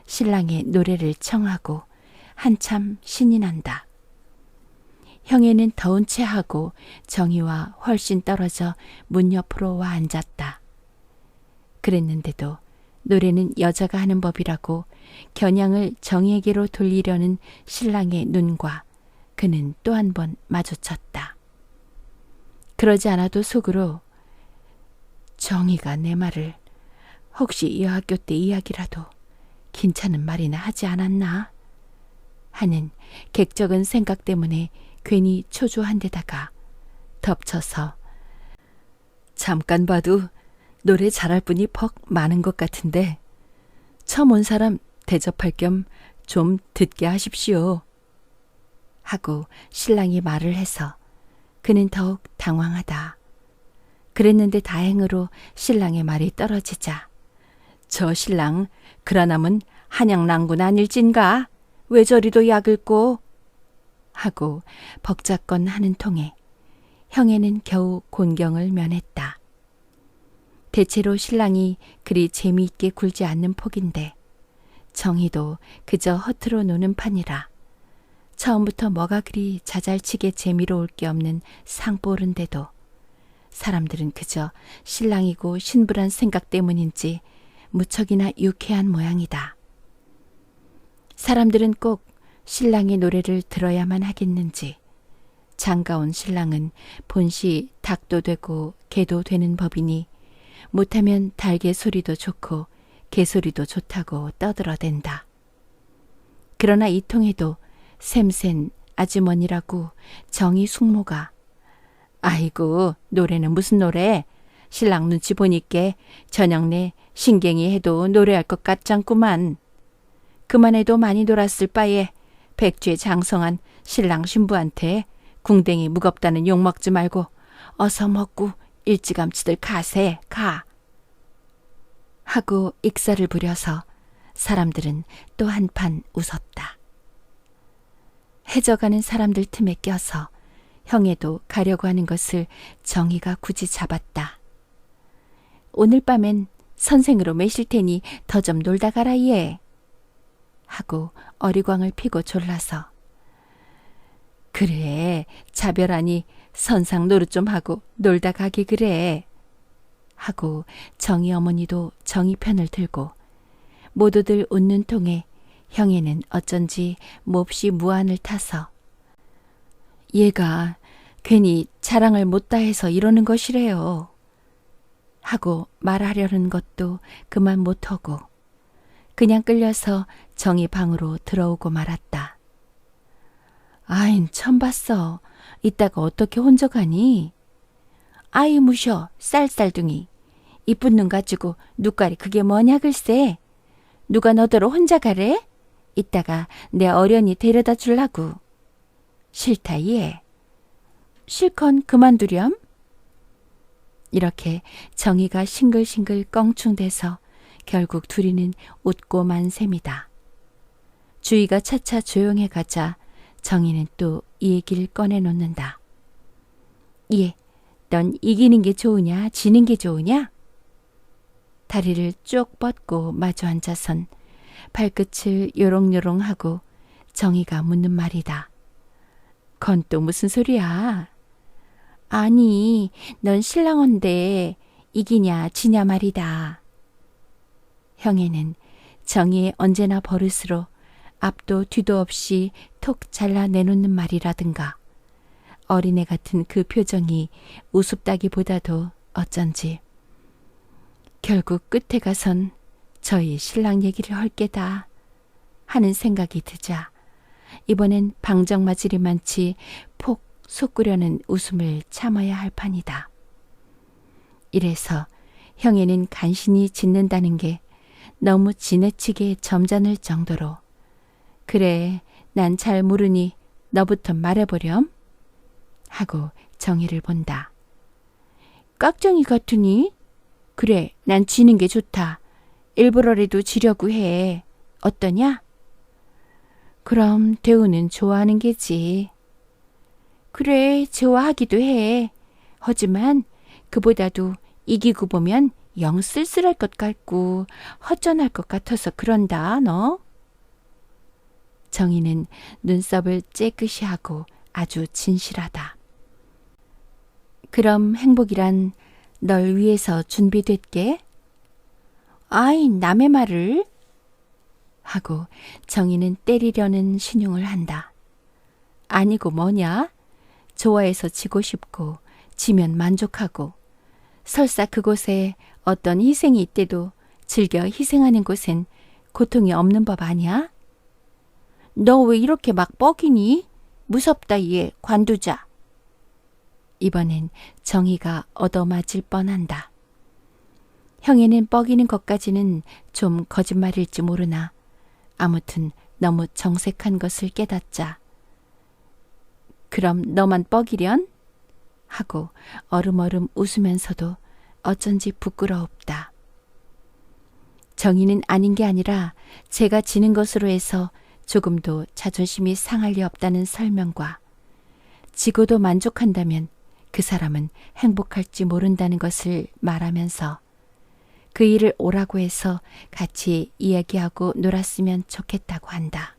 신랑의 노래를 청하고 한참 신이 난다. 형에는 더운 체하고 정이와 훨씬 떨어져 문 옆으로 와 앉았다. 그랬는데도 노래는 여자가 하는 법이라고 겨냥을 정에게로 돌리려는 신랑의 눈과 그는 또 한 번 마주쳤다. 그러지 않아도 속으로 정이가 내 말을 혹시 여학교 때 이야기라도 괜찮은 말이나 하지 않았나 하는 객적은 생각 때문에 괜히 초조한 데다가 덮쳐서 잠깐 봐도 노래 잘할 분이 퍽 많은 것 같은데 처음 온 사람 대접할 겸 좀 듣게 하십시오. 하고 신랑이 말을 해서 그는 더욱 당황하다. 그랬는데 다행으로 신랑의 말이 떨어지자 저 신랑 그라남은 한양난군 아닐진가? 왜 저리도 약을 꼬? 하고 벅작건 하는 통에 형에는 겨우 곤경을 면했다. 대체로 신랑이 그리 재미있게 굴지 않는 폭인데 정희도 그저 허투루 노는 판이라 처음부터 뭐가 그리 자잘치게 재미로 올 게 없는 상뽀른데도 사람들은 그저 신랑이고 신부란 생각 때문인지 무척이나 유쾌한 모양이다. 사람들은 꼭 신랑의 노래를 들어야만 하겠는지 장가온 신랑은 본시 닭도 되고 개도 되는 법이니 못하면 달개 소리도 좋고 개소리도 좋다고 떠들어댄다. 그러나 이 통에도 샘센 아주머니라고 정이 숙모가 아이고 노래는 무슨 노래? 신랑 눈치 보니께 저녁 내 신경이 해도 노래할 것 같잖구만. 그만해도 많이 놀았을 바에 백주에 장성한 신랑 신부한테 궁뎅이 무겁다는 욕 먹지 말고 어서 먹고 일찌감치들 가세 가. 하고 익사를 부려서 사람들은 또 한판 웃었다. 해져가는 사람들 틈에 껴서 형에도 가려고 하는 것을 정희가 굳이 잡았다. 오늘 밤엔 선생으로 매실 테니 더 좀 놀다 가라 예. 하고 어리광을 피고 졸라서 그래 자별하니 선상 노릇 좀 하고 놀다 가게 그래. 하고 정희 어머니도 정희 편을 들고 모두들 웃는 통에 형에는 어쩐지 몹시 무안을 타서 얘가 괜히 자랑을 못다 해서 이러는 것이래요. 하고 말하려는 것도 그만 못하고 그냥 끌려서 정희 방으로 들어오고 말았다. 아인 처음 봤어. 이따가 어떻게 혼자 가니? 아이 무셔 쌀쌀둥이. 이쁜 눈 가지고 눈깔이 그게 뭐냐 글쎄. 누가 너더러 혼자 가래? 이따가 내 어련히 데려다 줄라고. 싫다 예. 실컷 그만두렴. 이렇게 정희가 싱글싱글 껑충대서 결국 둘이는 웃고 만 셈이다. 주위가 차차 조용해 가자 정희는 또 이 얘기를 꺼내놓는다. 예, 넌 이기는 게 좋으냐 지는 게 좋으냐? 다리를 쭉 뻗고 마주 앉아선 발끝을 요롱요롱하고 정희가 묻는 말이다. 건또 무슨 소리야? 아니, 넌 신랑언데 이기냐 지냐 말이다. 형에는 정희의 언제나 버릇으로 앞도 뒤도 없이 톡 잘라내놓는 말이라든가 어린애 같은 그 표정이 우습다기보다도 어쩐지 결국 끝에 가선 저희 신랑 얘기를 할 게다 하는 생각이 드자 이번엔 방정맞으리 많지 폭 솟구려는 웃음을 참아야 할 판이다. 이래서 형에는 간신히 짓는다는 게 너무 지나치게 점잖을 정도로 그래 난 잘 모르니 너부터 말해보렴 하고 정희를 본다. 깍정이 같으니? 그래 난 지는 게 좋다. 일부러라도 지려고 해. 어떠냐? 그럼 대우는 좋아하는 게지. 그래 좋아하기도 해. 하지만 그보다도 이기고 보면 영 쓸쓸할 것 같고 허전할 것 같아서 그런다 너. 정희는 눈썹을 째끗이 하고 아주 진실하다. 그럼 행복이란 널 위해서 준비됐게? 아이 남의 말을? 하고 정희는 때리려는 신용을 한다. 아니고 뭐냐? 좋아해서 지고 싶고 지면 만족하고 설사 그곳에 어떤 희생이 있대도 즐겨 희생하는 곳엔 고통이 없는 법 아니야? 너 왜 이렇게 막 뻐기니? 무섭다 얘 관두자. 이번엔 정희가 얻어맞을 뻔한다. 형에는 뻐기는 것까지는 좀 거짓말일지 모르나 아무튼 너무 정색한 것을 깨닫자. 그럼 너만 뻐기련? 하고 어름어름 웃으면서도 어쩐지 부끄러웠다. 정희는 아닌 게 아니라 제가 지는 것으로 해서 조금도 자존심이 상할 리 없다는 설명과 지고도 만족한다면 그 사람은 행복할지 모른다는 것을 말하면서 그 일을 오라고 해서 같이 이야기하고 놀았으면 좋겠다고 한다.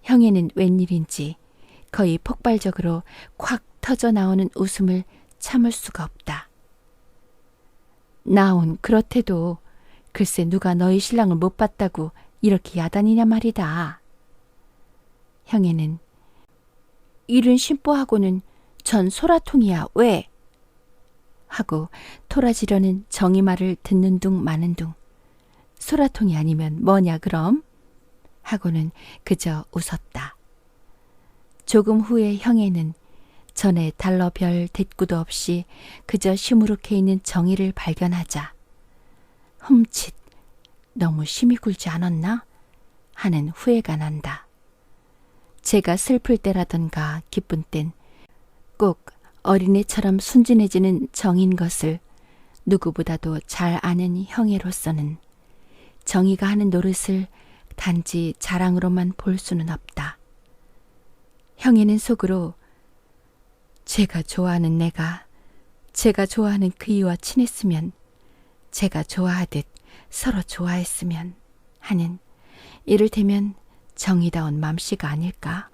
형에는 웬일인지 거의 폭발적으로 콱 터져 나오는 웃음을 참을 수가 없다. 나온 그렇대도 글쎄 누가 너희 신랑을 못 봤다고 이렇게 야단이냐 말이다. 형에는 일은 심보하고는 전 소라통이야 왜? 하고 토라지려는 정희 말을 듣는 둥 마는 둥 소라통이 아니면 뭐냐 그럼? 하고는 그저 웃었다. 조금 후에 형에는 전에 달러 별 대꾸도 없이 그저 시무룩해 있는 정희를 발견하자 흠칫 너무 심히 굴지 않았나? 하는 후회가 난다. 제가 슬플 때라던가 기쁜 땐 꼭 어린애처럼 순진해지는 정인 것을 누구보다도 잘 아는 형애로서는 정희가 하는 노릇을 단지 자랑으로만 볼 수는 없다. 형애는 속으로 제가 좋아하는 내가 제가 좋아하는 그이와 친했으면, 제가 좋아하듯 서로 좋아했으면 하는, 이를테면 정의다운 맘씨가 아닐까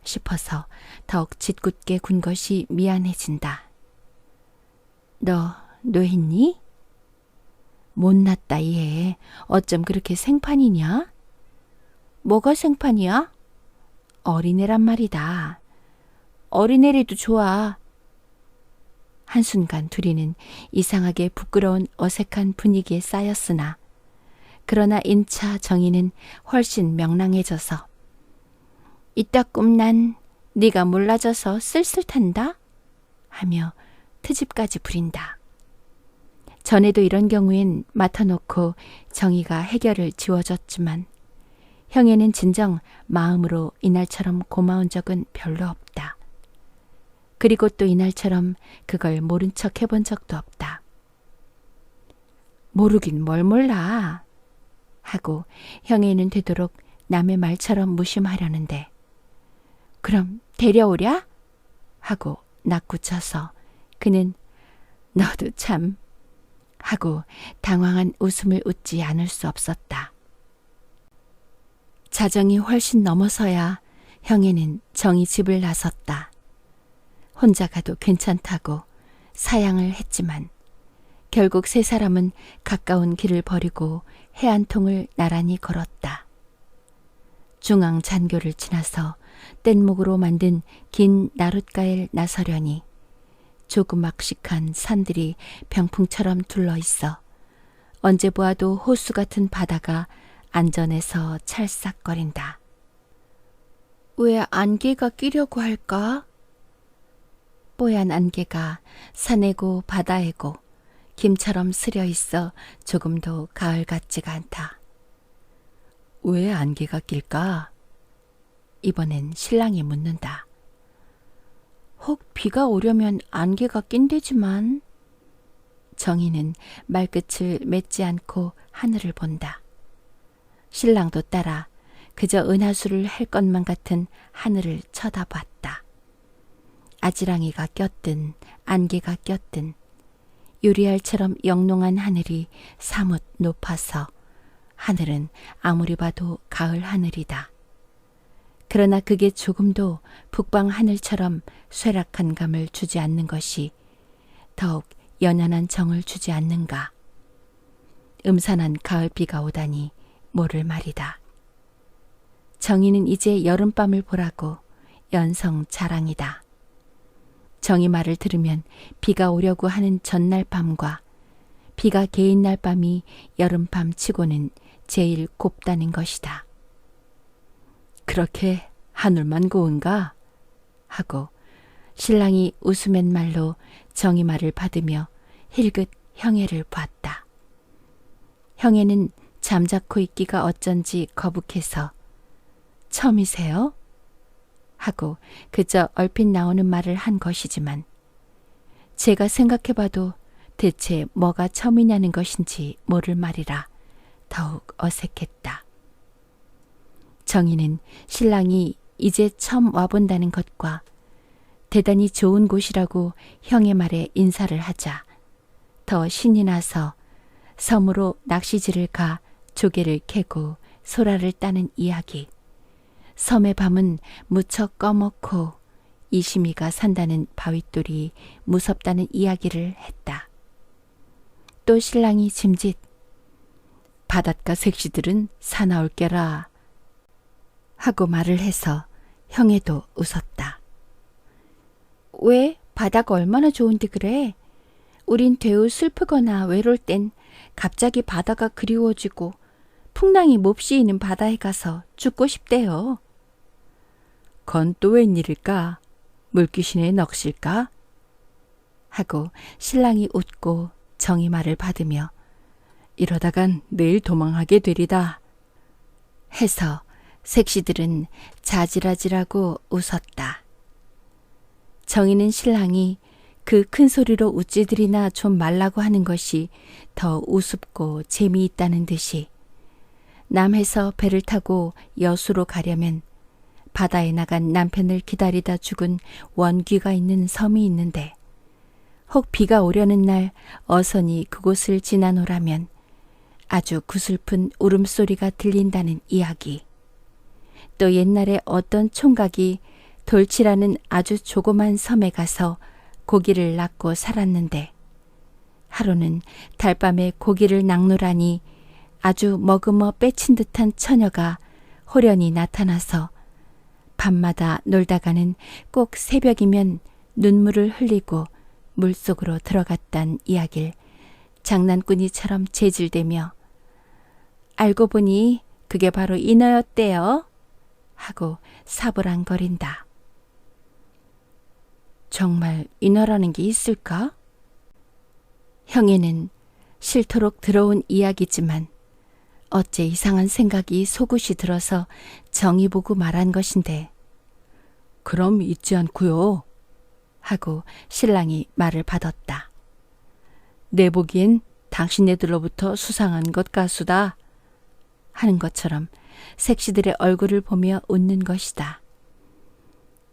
싶어서 더욱 짓궂게 군 것이 미안해진다. 너 노했니? 못났다 얘. 어쩜 그렇게 생판이냐? 뭐가 생판이야? 어린애란 말이다. 어린애라도 좋아. 한순간 둘이는 이상하게 부끄러운 어색한 분위기에 쌓였으나, 그러나 인차 정희는 훨씬 명랑해져서 이따 꿈난 네가 몰라져서 쓸쓸탄다 하며 트집까지 부린다. 전에도 이런 경우엔 맡아놓고 정희가 해결을 지워줬지만 형에는 진정 마음으로 이날처럼 고마운 적은 별로 없다. 그리고 또 이날처럼 그걸 모른 척 해본 적도 없다. 모르긴 뭘 몰라 하고 형에는 되도록 남의 말처럼 무심하려는데, 그럼 데려오랴? 하고 낙구쳐서 그는 너도 참 하고 당황한 웃음을 웃지 않을 수 없었다. 자정이 훨씬 넘어서야 형에는 정희 집을 나섰다. 혼자 가도 괜찮다고 사양을 했지만 결국 세 사람은 가까운 길을 버리고 해안통을 나란히 걸었다. 중앙 잔교를 지나서 뗏목으로 만든 긴 나룻가에 나서려니 조그막식한 산들이 병풍처럼 둘러있어 언제 보아도 호수 같은 바다가 안전해서 찰싹거린다. 왜 안개가 끼려고 할까? 뽀얀 안개가 산에고 바다에고 김처럼 스려 있어 조금도 가을 같지가 않다. 왜 안개가 낄까? 이번엔 신랑이 묻는다. 혹 비가 오려면 안개가 낀대지만. 정희는 말끝을 맺지 않고 하늘을 본다. 신랑도 따라 그저 은하수를 할 것만 같은 하늘을 쳐다봤다. 아지랑이가 꼈든 안개가 꼈든 유리알처럼 영롱한 하늘이 사뭇 높아서 하늘은 아무리 봐도 가을 하늘이다. 그러나 그게 조금도 북방 하늘처럼 쇠락한 감을 주지 않는 것이 더욱 연연한 정을 주지 않는가. 음산한 가을비가 오다니 모를 말이다. 정희는 이제 여름밤을 보라고 연성 자랑이다. 정희 말을 들으면 비가 오려고 하는 전날 밤과 비가 개인 날 밤이 여름밤 치고는 제일 곱다는 것이다. 그렇게 하늘만 고운가? 하고 신랑이 웃으면 말로 정희 말을 받으며 힐긋 형애를 봤다. 형애는 잠자코 있기가 어쩐지 거북해서 처음이세요? 하고 그저 얼핏 나오는 말을 한 것이지만 제가 생각해봐도 대체 뭐가 처음이냐는 것인지 모를 말이라 더욱 어색했다. 정희는 신랑이 이제 처음 와본다는 것과 대단히 좋은 곳이라고 형의 말에 인사를 하자 더 신이 나서 섬으로 낚시질을 가 조개를 캐고 소라를 따는 이야기, 섬의 밤은 무척 꺼멓고 이심이가 산다는 바윗돌이 무섭다는 이야기를 했다. 또 신랑이 짐짓 바닷가 색시들은 사나울 게라 하고 말을 해서 형애도 웃었다. 왜? 바다가 얼마나 좋은데 그래? 우린 되우 슬프거나 외로울 땐 갑자기 바다가 그리워지고 풍랑이 몹시 있는 바다에 가서 죽고 싶대요. 건 또 웬일일까? 물귀신의 넋일까? 하고 신랑이 웃고 정희 말을 받으며 이러다간 내일 도망하게 되리다 해서 색시들은 자지라지라고 웃었다. 정희는 신랑이 그 큰 소리로 우찌들이나 좀 말라고 하는 것이 더 우습고 재미있다는 듯이 남해서 배를 타고 여수로 가려면 바다에 나간 남편을 기다리다 죽은 원귀가 있는 섬이 있는데 혹 비가 오려는 날 어선이 그곳을 지나노라면 아주 구슬픈 울음소리가 들린다는 이야기. 또 옛날에 어떤 총각이 돌치라는 아주 조그만 섬에 가서 고기를 낳고 살았는데 하루는 달밤에 고기를 낚노라니 아주 머금어 빼친 듯한 처녀가 호련히 나타나서 밤마다 놀다가는 꼭 새벽이면 눈물을 흘리고 물속으로 들어갔단 이야기를 장난꾸니처럼 재질대며 알고 보니 그게 바로 인어였대요 하고 사불안거린다. 정말 인어라는 게 있을까? 형에는 싫도록 들어온 이야기지만 어째 이상한 생각이 속옷이 들어서 정이 보고 말한 것인데 그럼 있지 않고요 하고 신랑이 말을 받았다. 내 보기엔 당신네들로부터 수상한 것 같수다 하는 것처럼 색시들의 얼굴을 보며 웃는 것이다.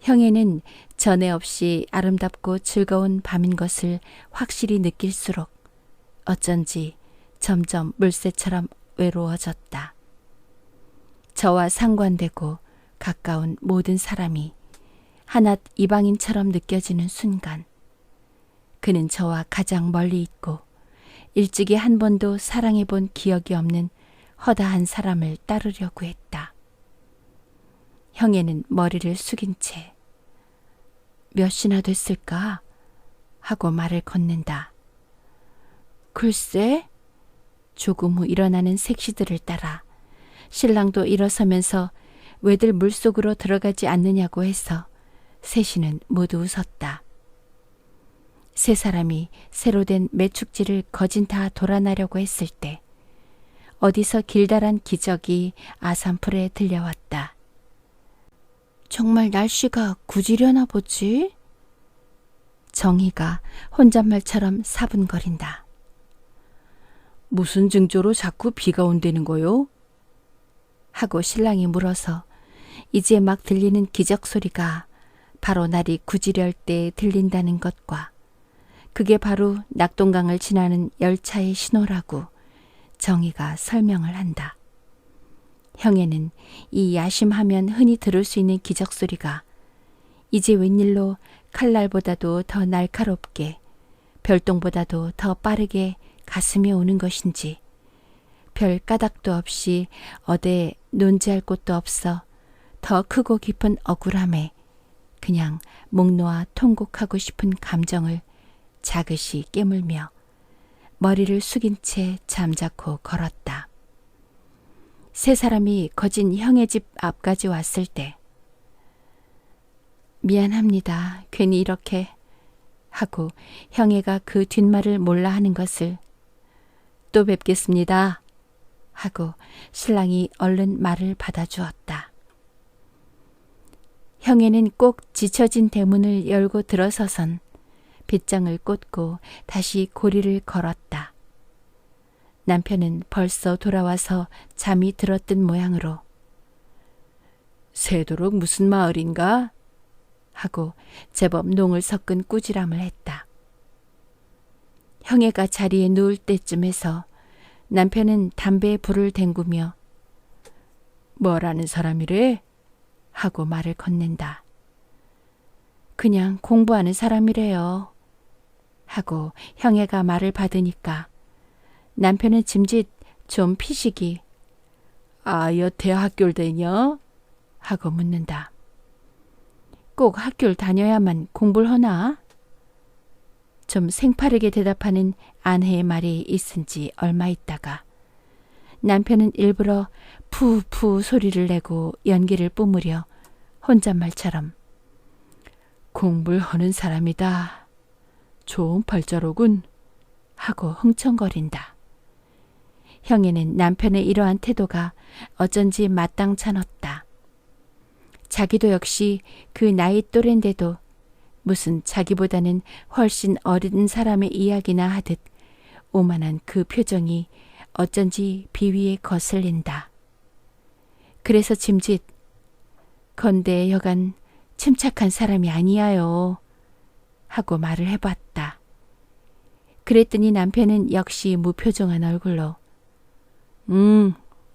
형에는 전에 없이 아름답고 즐거운 밤인 것을 확실히 느낄수록 어쩐지 점점 물새처럼 외로워졌다. 저와 상관되고 가까운 모든 사람이 하낱 이방인처럼 느껴지는 순간 그는 저와 가장 멀리 있고 일찍이 한 번도 사랑해 본 기억이 없는 허다한 사람을 따르려고 했다. 형에는 머리를 숙인 채 몇이나 됐을까 하고 말을 건넨다. 글쎄, 조금 후 일어나는 색시들을 따라 신랑도 일어서면서 왜들 물속으로 들어가지 않느냐고 해서 셋이는 모두 웃었다. 세 사람이 새로 된 매축지를 거진 다 돌아나려고 했을 때 어디서 길다란 기적이 아산풀에 들려왔다. 정말 날씨가 구지려나 보지? 정희가 혼잣말처럼 사분거린다. 무슨 징조로 자꾸 비가 온다는 거요? 하고 신랑이 물어서 이제 막 들리는 기적 소리가 바로 날이 구지려할 때 들린다는 것과 그게 바로 낙동강을 지나는 열차의 신호라고 정희가 설명을 한다. 형에는 이 야심하면 흔히 들을 수 있는 기적 소리가 이제 웬일로 칼날보다도 더 날카롭게 별똥보다도 더 빠르게 가슴에 오는 것인지 별 까닭도 없이 어디 논지할 곳도 없어 더 크고 깊은 억울함에 그냥 목 놓아 통곡하고 싶은 감정을 자긋이 깨물며 머리를 숙인 채 잠자코 걸었다. 세 사람이 거진 형의 집 앞까지 왔을 때 미안합니다. 괜히 이렇게 하고 형애가 그 뒷말을 몰라 하는 것을 또 뵙겠습니다 하고 신랑이 얼른 말을 받아주었다. 형애는 꼭 지쳐진 대문을 열고 들어서선 빗장을 꽂고 다시 고리를 걸었다. 남편은 벌써 돌아와서 잠이 들었던 모양으로 새도록 무슨 마을인가? 하고 제법 농을 섞은 꾸지람을 했다. 형애가 자리에 누울 때쯤에서 남편은 담배에 불을 댕구며 뭐라는 사람이래? 하고 말을 건넨다. 그냥 공부하는 사람이래요. 하고 형애가 말을 받으니까 남편은 짐짓 좀 피식이 여태 학교를 다녀? 하고 묻는다. 꼭 학교를 다녀야만 공부를 하나? 좀 생파르게 대답하는 아내의 말이 있은 지 얼마 있다가 남편은 일부러 푸푸 소리를 내고 연기를 뿜으려 혼잣말처럼 공부를 하는 사람이다. 좋은 팔자로군. 하고 흥청거린다. 형에는 남편의 이러한 태도가 어쩐지 마땅찮았다. 자기도 역시 그 나이 또래인데도 무슨 자기보다는 훨씬 어린 사람의 이야기나 하듯 오만한 그 표정이 어쩐지 비위에 거슬린다. 그래서 짐짓, 건대 여간 침착한 사람이 아니야요 하고 말을 해봤다. 그랬더니 남편은 역시 무표정한 얼굴로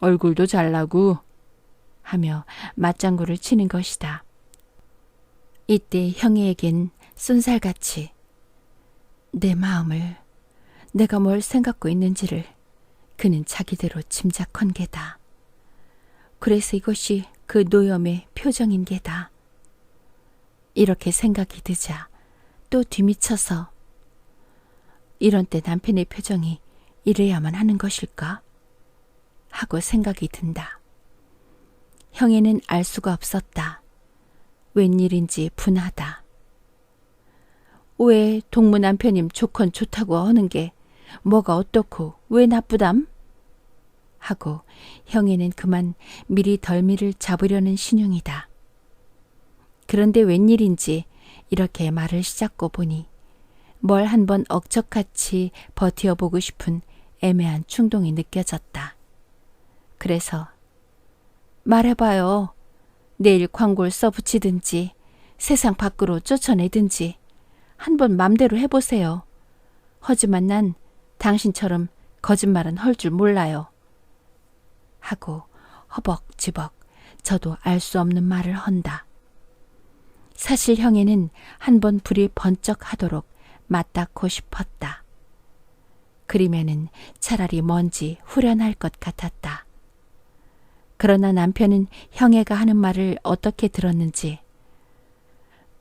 얼굴도 잘나고 하며 맞장구를 치는 것이다. 이때 형애에겐 쏜살같이 내 마음을, 내가 뭘 생각고 있는지를 그는 자기대로 짐작한 게다. 그래서 이것이 그 노염의 표정인 게다. 이렇게 생각이 드자 또 뒤미쳐서 이런 때 남편의 표정이 이래야만 하는 것일까? 하고 생각이 든다. 형애는 알 수가 없었다. 웬일인지 분하다. 왜 동무 남편님 좋건 좋다고 하는 게 뭐가 어떻고 왜 나쁘담? 하고 형애는 그만 미리 덜미를 잡으려는 신용이다. 그런데 웬일인지 이렇게 말을 시작고 보니 뭘 한번 억척같이 버티어보고 싶은 애매한 충동이 느껴졌다. 그래서 말해봐요. 내일 광고를 써붙이든지 세상 밖으로 쫓아내든지 한번 맘대로 해보세요. 하지만 난 당신처럼 거짓말은 할 줄 몰라요. 하고 허벅지벅 저도 알 수 없는 말을 헌다. 사실 형에는 한번 불이 번쩍 하도록 맞닿고 싶었다. 그리면은 차라리 뭔지 후련할 것 같았다. 그러나 남편은 형애가 하는 말을 어떻게 들었는지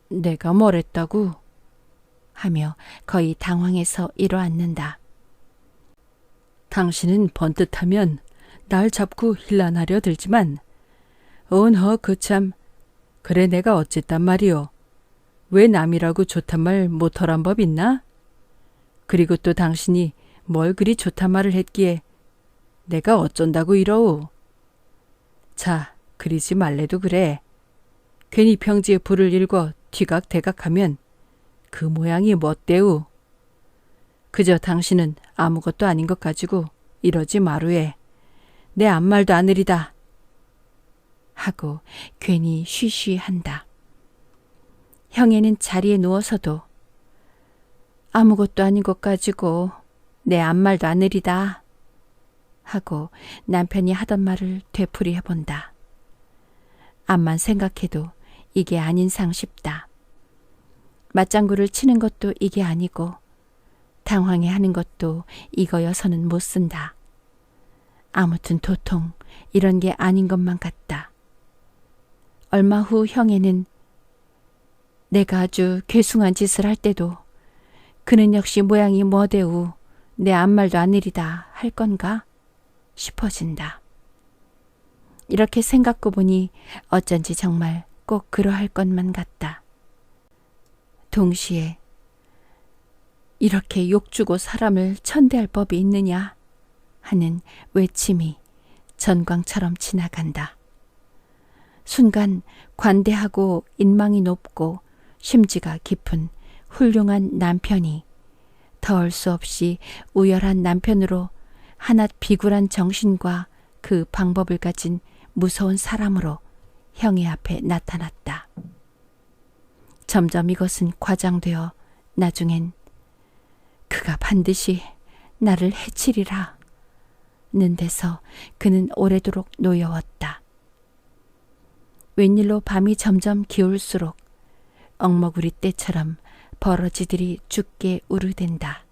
내가 뭘 했다고? 하며 거의 당황해서 일어앉는다. 당신은 번듯하면 날 잡고 힐난하려 들지만 언허 그참 그래 내가 어쨌단 말이오. 왜 남이라고 좋단 말 못하란 법 있나? 그리고 또 당신이 뭘 그리 좋단 말을 했기에 내가 어쩐다고 이러오. 자, 그리지 말래도 그래. 괜히 평지에 불을 일궈 뒤각대각하면 그 모양이 멋대우. 그저 당신은 아무것도 아닌 것 가지고 이러지 마루에. 내 아무 말도 안 느리다. 하고 괜히 쉬쉬한다. 형애는 자리에 누워서도 아무것도 아닌 것 가지고 내 아무 말도 안 느리다. 하고 남편이 하던 말을 되풀이해본다. 암만 생각해도 이게 아닌상 싶다. 맞장구를 치는 것도 이게 아니고 당황해하는 것도 이거여서는 못 쓴다. 아무튼 도통 이런 게 아닌 것만 같다. 얼마 후 형애는 내가 아주 괴숭한 짓을 할 때도 그는 역시 모양이 뭐대우 내 아무 말도 안 느리다 할 건가 싶어진다. 이렇게 생각고 보니 어쩐지 정말 꼭 그러할 것만 같다. 동시에 이렇게 욕주고 사람을 천대할 법이 있느냐 하는 외침이 전광처럼 지나간다. 순간 관대하고 인망이 높고 심지가 깊은 훌륭한 남편이 더할 수 없이 우열한 남편으로 하낱 비굴한 정신과 그 방법을 가진 무서운 사람으로 형의 앞에 나타났다. 점점 이것은 과장되어 나중엔 그가 반드시 나를 해치리라 는 데서 그는 오래도록 놓여왔다. 웬일로 밤이 점점 기울수록 엉머구리 떼처럼 버러지들이 죽게 우르댄다.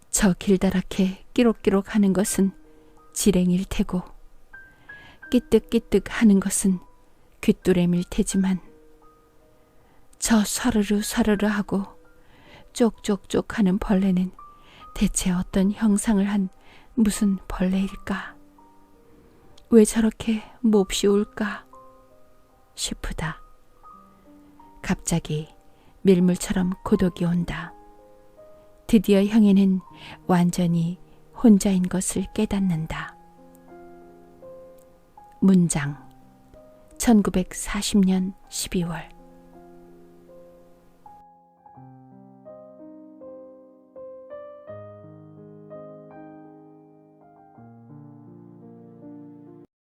저 길다랗게 끼룩끼룩 하는 것은 지랭일 테고 끼뜩끼뜩 하는 것은 귀뚜레밀 테지만 저 사르르 사르르 하고 쪽쪽쪽 하는 벌레는 대체 어떤 형상을 한 무슨 벌레일까? 왜 저렇게 몹시 울까? 싶으다. 갑자기 밀물처럼 고독이 온다. 드디어 형에는 완전히 혼자인 것을 깨닫는다. 문장 1940년 12월